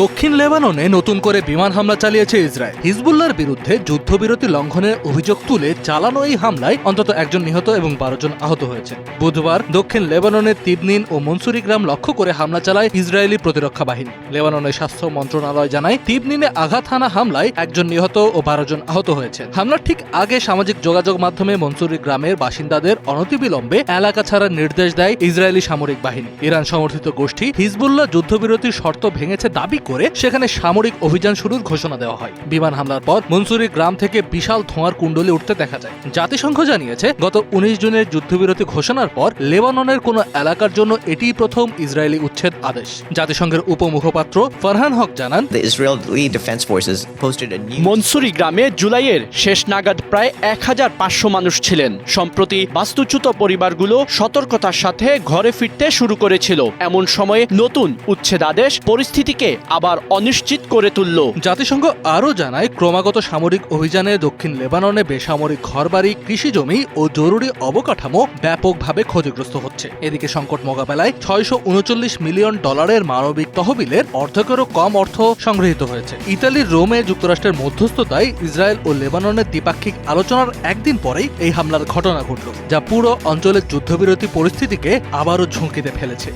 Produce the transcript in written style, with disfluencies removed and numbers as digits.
দক্ষিণ লেবাননে নতুন করে বিমান হামলা চালিয়েছে ইসরায়েল। হিজবুল্লাহর বিরুদ্ধে যুদ্ধবিরতি লঙ্ঘনের অভিযোগ তুলে চালানো এই হামলায় অন্তত একজন নিহত এবং 12 জন আহত হয়েছে। বুধবার দক্ষিণ লেবাননের তিবনিন ও মনসুরি গ্রাম লক্ষ্য করে হামলা চালায় ইসরায়েলি প্রতিরক্ষা বাহিনী। লেবাননের স্বাস্থ্য মন্ত্রণালয় জানায়, তিবনিনে আঘাত হানা হামলায় একজন নিহত ও 12 জন আহত হয়েছে। হামলার ঠিক আগে সামাজিক যোগাযোগ মাধ্যমে মনসুরি গ্রামের বাসিন্দাদের অনতিবিলম্বে এলাকা ছাড়ার নির্দেশ দেয় ইসরায়েলি সামরিক বাহিনী। ইরান সমর্থিত গোষ্ঠী হিজবুল্লাহ যুদ্ধবিরতির শর্ত ভেঙেছে দাবি করে সেখানে সামরিক অভিযান শুরুর ঘোষণা দেওয়া হয়। বিমান হামলার পর মনসুরি গ্রাম থেকে বিশাল ধোঁয়ার কুণ্ডলী উঠতে দেখা যায়। জাতিসংঘ জানিয়েছে, গত 19 জুনের যুদ্ধবিরতি ঘোষণার পর লেবাননের কোনো এলাকার জন্য এটিই প্রথম ইসরায়েলি উচ্ছেদ আদেশ। জাতিসংঘের উপমুখপাত্র ফারহান হক জানান, মনসুরি গ্রামে জুলাইয়ের শেষ নাগাদ প্রায় 1500 মানুষ ছিলেন। সম্প্রতি বাস্তুচ্যুত পরিবারগুলো সতর্কতার সাথে ঘরে ফিরতে শুরু করেছিল। এমন সময়ে নতুন উচ্ছেদ আদেশ পরিস্থিতিকে আবার অনিশ্চিত করে তুলল। জাতিসংঘ আরও জানায়, ক্রমাগত সামরিক অভিযানে দক্ষিণ লেবাননে বেসামরিক ঘরবাড়ি, কৃষিজমি ও জরুরি অবকাঠামো ব্যাপকভাবে ক্ষতিগ্রস্ত হচ্ছে। এদিকে সংকট মোকাবেলায় $639 মিলিয়ন মানবিক তহবিলের অর্ধেকেরও কম অর্থ সংগৃহীত হয়েছে। ইতালির রোমে যুক্তরাষ্ট্রের মধ্যস্থতায় ইসরায়েল ও লেবাননের দ্বিপাক্ষিক আলোচনার একদিন পরেই এই হামলার ঘটনা ঘটল, যা পুরো অঞ্চলের যুদ্ধবিরতি পরিস্থিতিকে আবারও ঝুঁকিতে ফেলেছে।